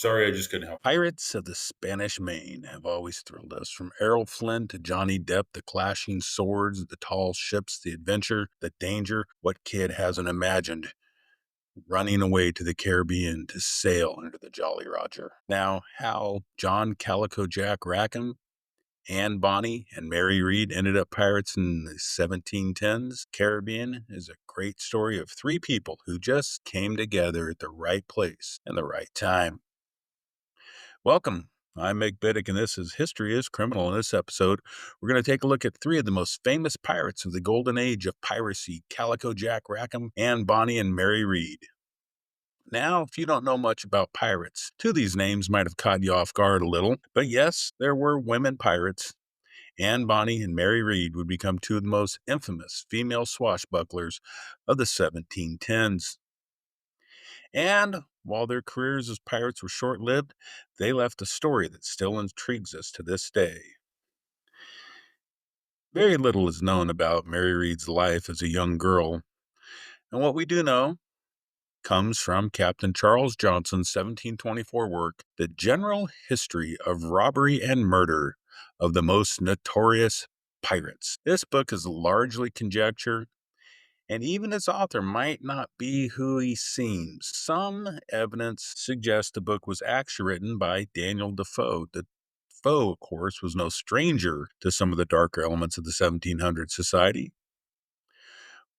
Sorry, I just couldn't help. Pirates of the Spanish Main have always thrilled us. From Errol Flynn to Johnny Depp, the clashing swords, the tall ships, the adventure, the danger. What kid hasn't imagined running away to the Caribbean to sail under the Jolly Roger? Now, how John Calico Jack Rackham, Anne Bonny, and Mary Read ended up pirates in the 1710s Caribbean is a great story of three people who just came together at the right place and the right time. Welcome. I'm Meg Biddick, and this is History is Criminal. In this episode, we're going to take a look at three of the most famous pirates of the golden age of piracy: Calico Jack Rackham, Anne Bonny, and Mary Read. Now, if you don't know much about pirates, two of these names might have caught you off guard a little, but yes, there were women pirates. Anne Bonny and Mary Read would become two of the most infamous female swashbucklers of the 1710s. And while their careers as pirates were short lived, they left a story that still intrigues us to this day. Very little is known about Mary Read's life as a young girl, and what we do know comes from Captain Charles Johnson's 1724 work, The General History of Robbery and Murder of the Most Notorious Pirates. This book is largely conjecture, and even its author might not be who he seems. Some evidence suggests the book was actually written by Daniel Defoe. Defoe, of course, was no stranger to some of the darker elements of the 1700s society.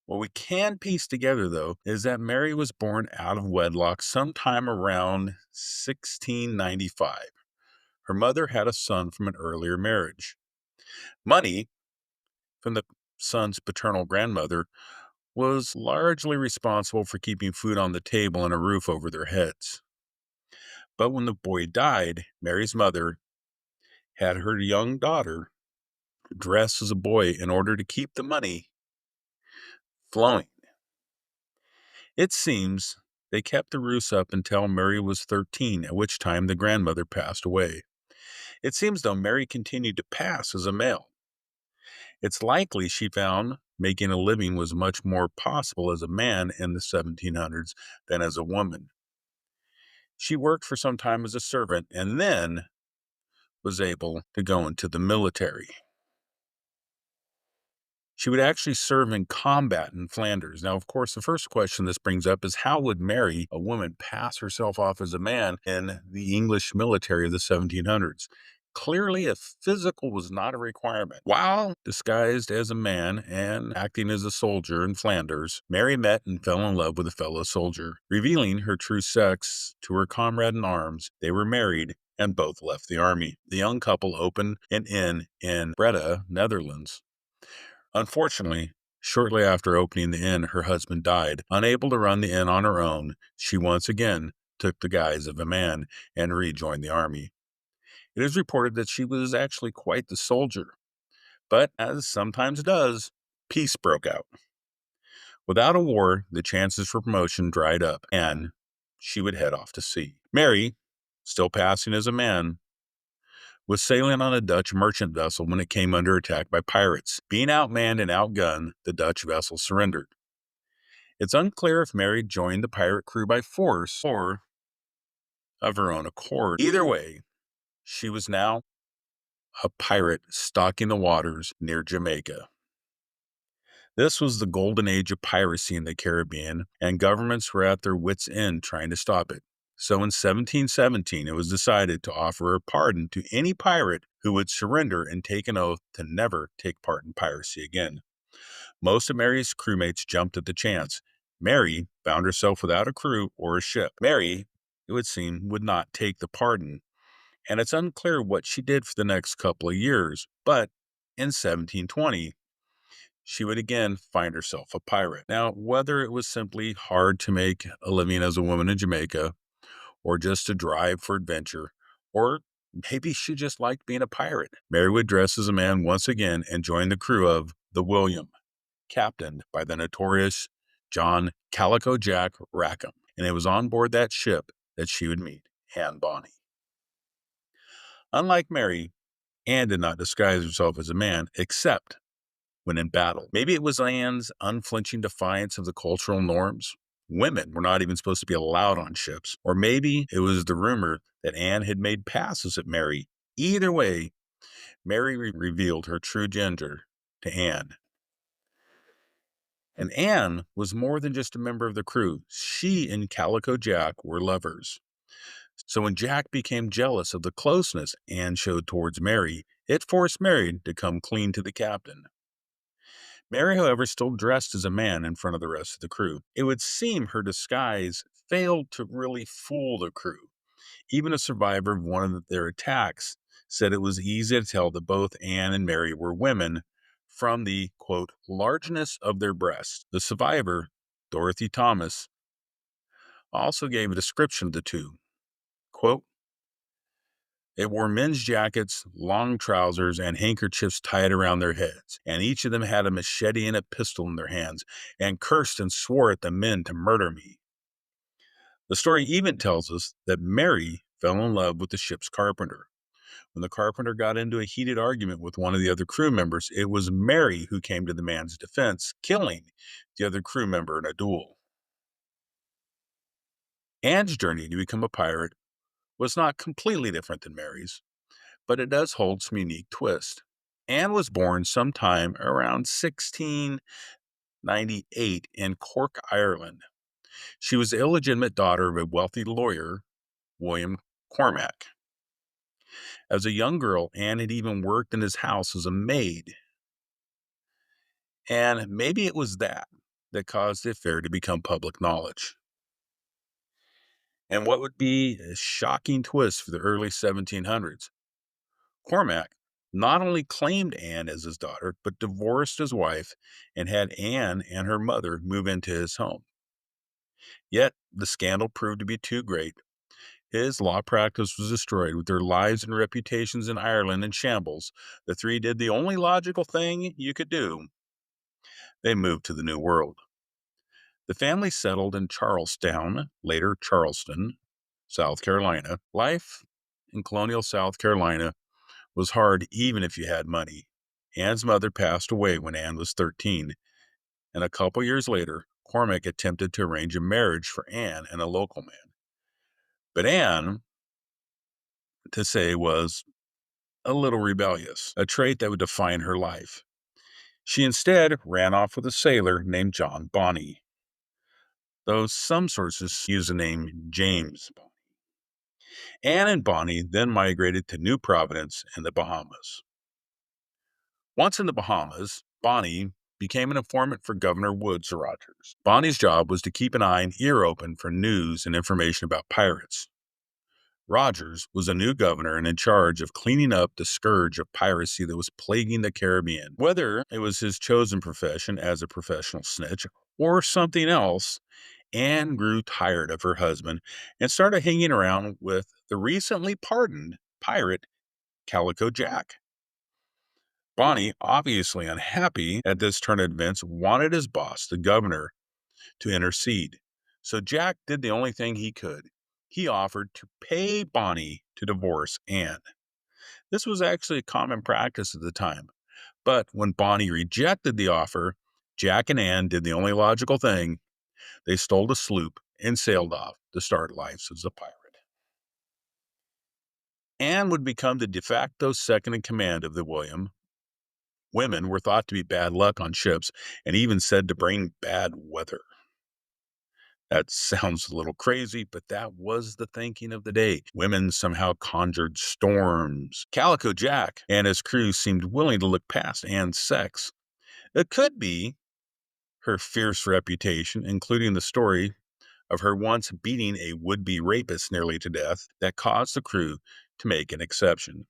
What we can piece together, though, is that Mary was born out of wedlock sometime around 1695. Her mother had a son from an earlier marriage. Money, from the son's paternal grandmother, was largely responsible for keeping food on the table and a roof over their heads. But when the boy died, Mary's mother had her young daughter dress as a boy in order to keep the money flowing. It seems they kept the ruse up until Mary was 13, at which time the grandmother passed away. It seems, though, Mary continued to pass as a male. It's likely she found making a living was much more possible as a man in the 1700s than as a woman. She worked for some time as a servant and then was able to go into the military. She would actually serve in combat in Flanders. Now, of course, the first question this brings up is how would Mary, a woman, pass herself off as a man in the English military of the 1700s? Clearly, a physical was not a requirement. While disguised as a man and acting as a soldier in Flanders, Mary met and fell in love with a fellow soldier. Revealing her true sex to her comrade in arms, they were married and both left the army. The young couple opened an inn in Breda, Netherlands. Unfortunately, shortly after opening the inn, her husband died. Unable to run the inn on her own, she once again took the guise of a man and rejoined the army. It is reported that she was actually quite the soldier, but as sometimes does, peace broke out. Without a war, the chances for promotion dried up, and she would head off to sea. Mary, still passing as a man, was sailing on a Dutch merchant vessel when it came under attack by pirates. Being outmanned and outgunned, the Dutch vessel surrendered. It's unclear if Mary joined the pirate crew by force or of her own accord. Either way, she was now a pirate stalking the waters near Jamaica. This was the golden age of piracy in the Caribbean, and governments were at their wits' end trying to stop it. So in 1717, it was decided to offer a pardon to any pirate who would surrender and take an oath to never take part in piracy again. Most of Mary's crewmates jumped at the chance. Mary found herself without a crew or a ship. Mary, it would seem, would not take the pardon, and it's unclear what she did for the next couple of years, but in 1720, she would again find herself a pirate. Now, whether it was simply hard to make a living as a woman in Jamaica, or just a drive for adventure, or maybe she just liked being a pirate, Mary would dress as a man once again and join the crew of the William, captained by the notorious John Calico Jack Rackham. And it was on board that ship that she would meet Anne Bonny. Unlike Mary, Anne did not disguise herself as a man, except when in battle. Maybe it was Anne's unflinching defiance of the cultural norms. Women were not even supposed to be allowed on ships, or maybe it was the rumor that Anne had made passes at Mary. Either way, Mary revealed her true gender to Anne. And Anne was more than just a member of the crew. She and Calico Jack were lovers. So when Jack became jealous of the closeness Anne showed towards Mary, it forced Mary to come clean to the captain. Mary, however, still dressed as a man in front of the rest of the crew. It would seem her disguise failed to really fool the crew. Even a survivor of one of their attacks said it was easy to tell that both Anne and Mary were women from the, quote, largeness of their breasts. The survivor, Dorothy Thomas, also gave a description of the two. Quote, they wore men's jackets, long trousers, and handkerchiefs tied around their heads, and each of them had a machete and a pistol in their hands, and cursed and swore at the men to murder me. The story even tells us that Mary fell in love with the ship's carpenter. When the carpenter got into a heated argument with one of the other crew members, it was Mary who came to the man's defense, killing the other crew member in a duel. Anne's journey to become a pirate was not completely different than Mary's, but it does hold some unique twists. Anne was born sometime around 1698 in Cork, Ireland. She was the illegitimate daughter of a wealthy lawyer, William Cormac. As a young girl, Anne had even worked in his house as a maid. And maybe it was that caused the affair to become public knowledge. And what would be a shocking twist for the early 1700s? Cormac not only claimed Anne as his daughter, but divorced his wife and had Anne and her mother move into his home. Yet the scandal proved to be too great. His law practice was destroyed with their lives and reputations in Ireland in shambles. The three did the only logical thing you could do. They moved to the New World. The family settled in Charlestown, later Charleston, South Carolina. Life in colonial South Carolina was hard even if you had money. Anne's mother passed away when Anne was 13, and a couple years later, Cormac attempted to arrange a marriage for Anne and a local man. But Anne, to say, was a little rebellious, a trait that would define her life. She instead ran off with a sailor named John Bonny, though some sources use the name James Bonny. Anne and Bonny then migrated to New Providence in the Bahamas. Once in the Bahamas, Bonny became an informant for Governor Woodes Rogers. Bonny's job was to keep an eye and ear open for news and information about pirates. Rogers was a new governor and in charge of cleaning up the scourge of piracy that was plaguing the Caribbean. Whether it was his chosen profession as a professional snitch or something else, Anne grew tired of her husband and started hanging around with the recently pardoned pirate Calico Jack. Bonny, obviously unhappy at this turn of events, wanted his boss, the governor, to intercede. So Jack did the only thing he could. He offered to pay Bonny to divorce Anne. This was actually a common practice at the time. But when Bonny rejected the offer, Jack and Anne did the only logical thing. They stole a sloop and sailed off to start life as a pirate. Anne would become the de facto second in command of the William. Women were thought to be bad luck on ships and even said to bring bad weather. That sounds a little crazy, but that was the thinking of the day. Women somehow conjured storms. Calico Jack and his crew seemed willing to look past Anne's sex. It could be her fierce reputation, including the story of her once beating a would-be rapist nearly to death, that caused the crew to make an exception.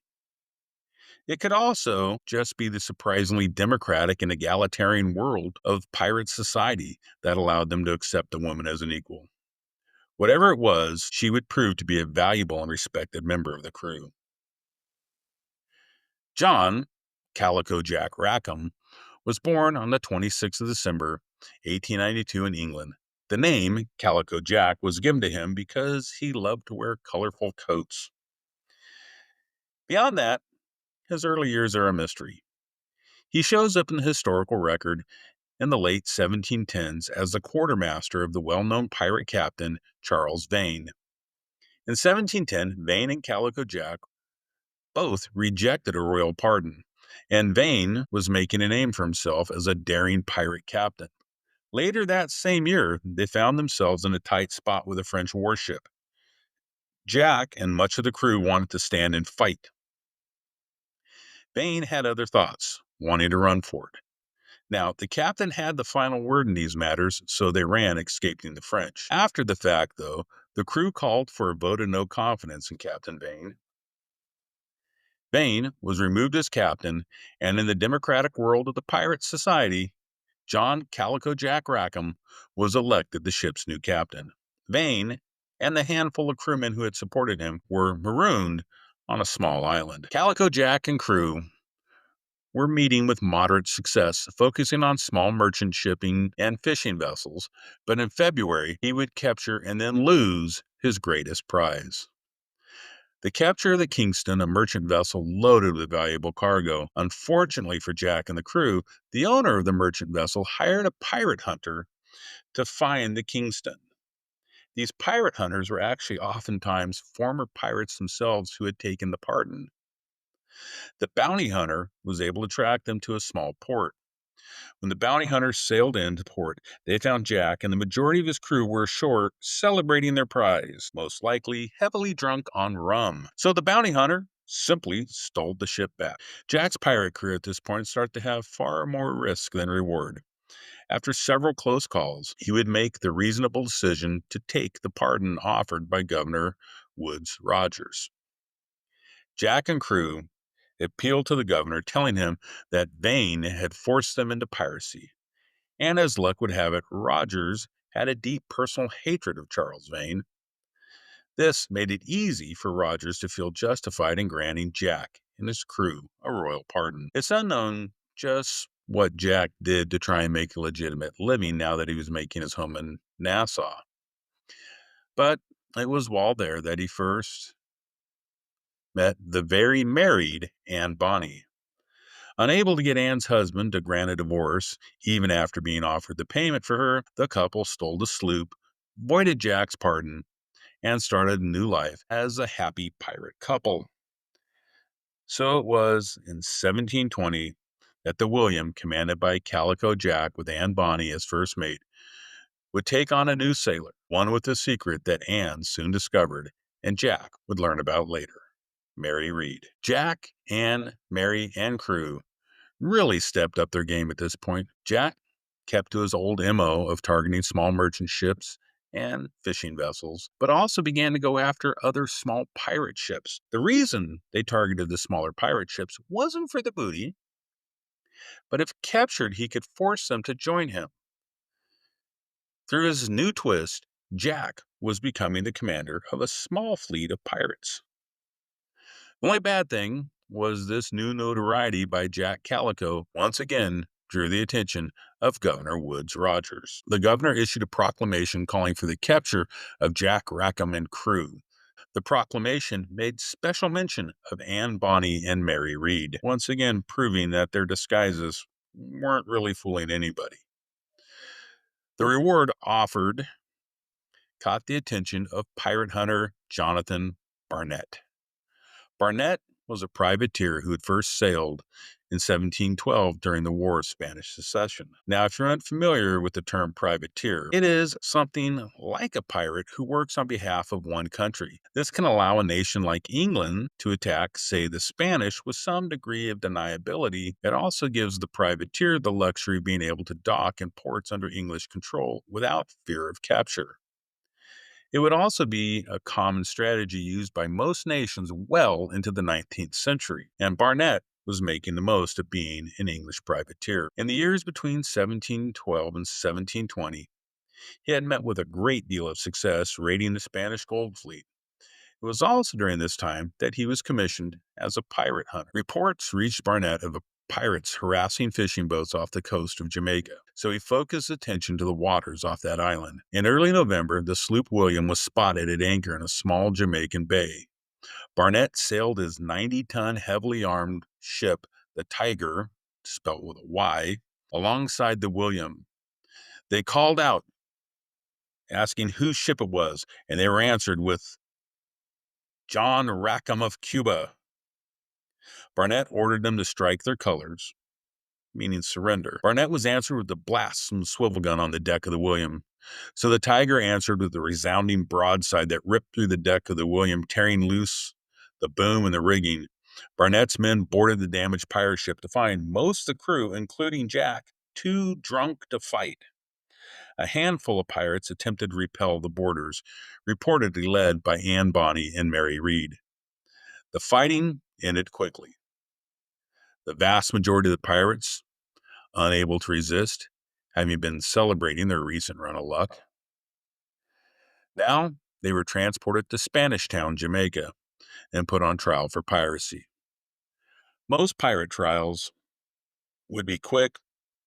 It could also just be the surprisingly democratic and egalitarian world of pirate society that allowed them to accept a woman as an equal. Whatever it was, she would prove to be a valuable and respected member of the crew. John, Calico Jack Rackham, was born on the 26th of December, 1892 in England. The name Calico Jack was given to him because he loved to wear colorful coats. Beyond that, his early years are a mystery. He shows up in the historical record in the late 1710s as the quartermaster of the well-known pirate captain Charles Vane. In 1710, Vane and Calico Jack both rejected a royal pardon, and Vane was making a name for himself as a daring pirate captain. Later that same year, they found themselves in a tight spot with a French warship. Jack and much of the crew wanted to stand and fight. Vane had other thoughts, wanting to run for it. Now, the captain had the final word in these matters, so they ran, escaping the French. After the fact, though, the crew called for a vote of no confidence in Captain Vane. Vane was removed as captain, and in the democratic world of the pirate society, John Calico Jack Rackham was elected the ship's new captain. Vane and the handful of crewmen who had supported him were marooned on a small island. Calico Jack and crew were meeting with moderate success, focusing on small merchant shipping and fishing vessels, but in February he would capture and then lose his greatest prize. The capture of the Kingston, a merchant vessel loaded with valuable cargo. Unfortunately for Jack and the crew, the owner of the merchant vessel hired a pirate hunter to find the Kingston. These pirate hunters were actually oftentimes former pirates themselves who had taken the pardon. The bounty hunter was able to track them to a small port. When the bounty hunters sailed into port, they found Jack and the majority of his crew were ashore celebrating their prize, most likely heavily drunk on rum. So the bounty hunter simply stole the ship back. Jack's pirate career at this point started to have far more risk than reward. After several close calls, he would make the reasonable decision to take the pardon offered by Governor Woodes Rogers. Jack and crew appealed to the governor, telling him that Vane had forced them into piracy. And as luck would have it, Rogers had a deep personal hatred of Charles Vane. This made it easy for Rogers to feel justified in granting Jack and his crew a royal pardon. It's unknown just what Jack did to try and make a legitimate living now that he was making his home in Nassau. But it was while there that he first met the very married Bonny. Unable to get Anne's husband to grant a divorce, even after being offered the payment for her, the couple stole the sloop, voided Jack's pardon, and started a new life as a happy pirate couple. So it was in 1720 that the William, commanded by Calico Jack with Anne Bonny as first mate, would take on a new sailor, one with a secret that Anne soon discovered and Jack would learn about later. Mary Read. Jack, Anne, Mary, and crew really stepped up their game at this point. Jack kept to his old MO of targeting small merchant ships and fishing vessels, but also began to go after other small pirate ships. The reason they targeted the smaller pirate ships wasn't for the booty, but if captured, he could force them to join him. Through his new twist, Jack was becoming the commander of a small fleet of pirates. The only bad thing was this new notoriety by Jack Calico once again drew the attention of Governor Woodes Rogers. The governor issued a proclamation calling for the capture of Jack Rackham and crew. The proclamation made special mention of Anne Bonny and Mary Read, once again proving that their disguises weren't really fooling anybody. The reward offered caught the attention of pirate hunter Jonathan Barnett. Barnett was a privateer who had first sailed in 1712 during the War of Spanish Succession. Now, if you're unfamiliar with the term privateer, it is something like a pirate who works on behalf of one country. This can allow a nation like England to attack, say, the Spanish with some degree of deniability. It also gives the privateer the luxury of being able to dock in ports under English control without fear of capture. It would also be a common strategy used by most nations well into the 19th century, and Barnett was making the most of being an English privateer. In the years between 1712 and 1720, he had met with a great deal of success raiding the Spanish gold fleet. It was also during this time that he was commissioned as a pirate hunter. Reports reached Barnett of pirates harassing fishing boats off the coast of Jamaica, so he focused attention to the waters off that island. In early November, the sloop William was spotted at anchor in a small Jamaican bay. Barnett sailed his 90-ton heavily armed ship, the Tiger, spelled with a Y, alongside the William. They called out, asking whose ship it was, and they were answered with John Rackham of Cuba. Barnett ordered them to strike their colors, meaning surrender. Barnett was answered with a blast from the swivel gun on the deck of the William. So the Tiger answered with a resounding broadside that ripped through the deck of the William, tearing loose the boom and the rigging. Barnett's men boarded the damaged pirate ship to find most of the crew, including Jack, too drunk to fight. A handful of pirates attempted to repel the boarders, reportedly led by Bonny and Mary Read. The fighting ended quickly. The vast majority of the pirates, unable to resist, having been celebrating their recent run of luck, now they were transported to Spanish Town, Jamaica, and put on trial for piracy. Most pirate trials would be quick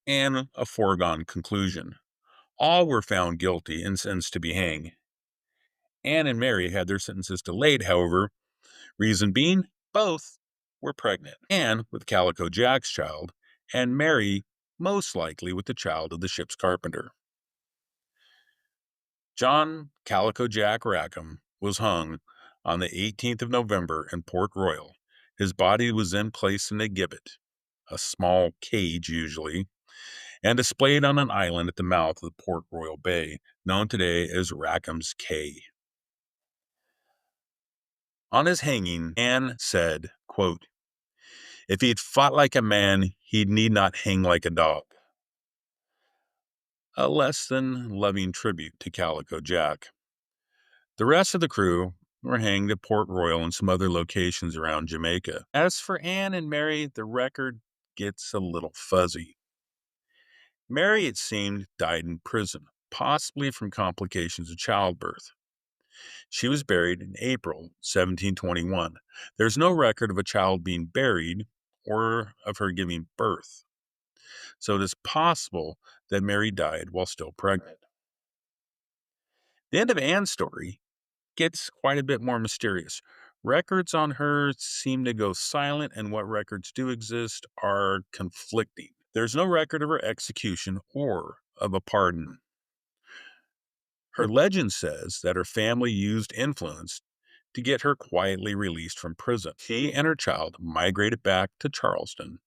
and a foregone conclusion. All were found guilty and sentenced to be hanged. Anne and Mary had their sentences delayed, however, reason being both were pregnant. Anne with Calico Jack's child, and Mary most likely with the child of the ship's carpenter. John Calico Jack Rackham was hung on the 18th of November in Port Royal. His body was then placed in a gibbet, a small cage usually, and displayed on an island at the mouth of the Port Royal Bay, known today as Rackham's Cay. On his hanging, Anne said, quote, "If he'd fought like a man, he need not hang like a dog." A less than loving tribute to Calico Jack. The rest of the crew were hanged at Port Royal and some other locations around Jamaica. As for Anne and Mary, the record gets a little fuzzy. Mary, it seemed, died in prison, possibly from complications of childbirth. She was buried in April 1721. There's no record of a child being buried or of her giving birth, so it is possible that Mary died while still pregnant. The end of Anne's story gets quite a bit more mysterious. Records on her seem to go silent, and what records do exist are conflicting. There's no record of her execution or of a pardon. Her legend says that her family used influence to get her quietly released from prison. She and her child migrated back to Charleston,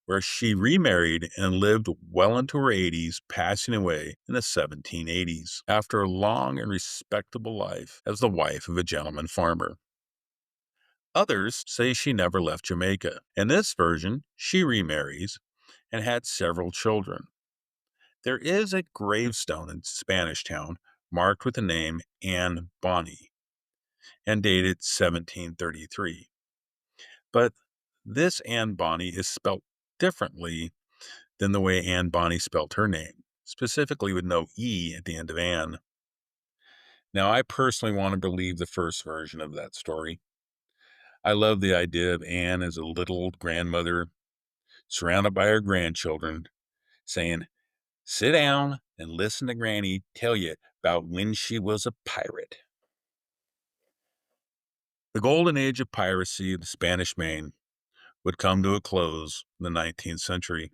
where she remarried and lived well into her 80s, passing away in the 1780s after a long and respectable life as the wife of a gentleman farmer. Others say she never left Jamaica. In this version, she remarries and had several children. There is a gravestone in Spanish Town marked with the name Anne Bonny and dated 1733. But this Anne Bonny is spelt differently than the way Anne Bonny spelt her name, specifically with no E at the end of Anne. Now, I personally want to believe the first version of that story. I love the idea of Anne as a little grandmother surrounded by her grandchildren saying, "Sit down and listen to Granny tell you about when she was a pirate." The golden age of piracy in the Spanish Main would come to a close in the 19th century.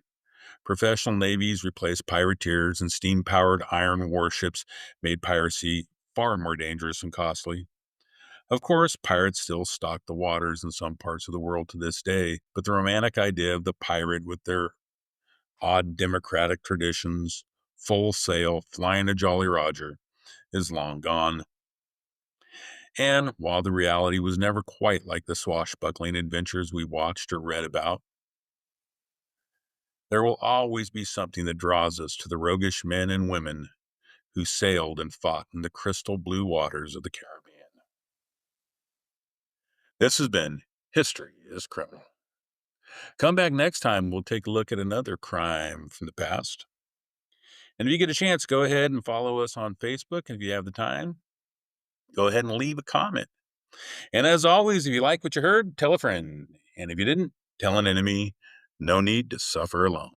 Professional navies replaced privateers, and steam-powered iron warships made piracy far more dangerous and costly. Of course, pirates still stalk the waters in some parts of the world to this day, but the romantic idea of the pirate with their odd democratic traditions, full sail, flying a Jolly Roger, is long gone. And while the reality was never quite like the swashbuckling adventures we watched or read about, there will always be something that draws us to the roguish men and women who sailed and fought in the crystal blue waters of the Caribbean. This has been History is Criminal. Come back next time, we'll take a look at another crime from the past. And if you get a chance, go ahead and follow us on Facebook. If you have the time, go ahead and leave a comment. And as always, if you like what you heard, tell a friend. And if you didn't, tell an enemy. No need to suffer alone.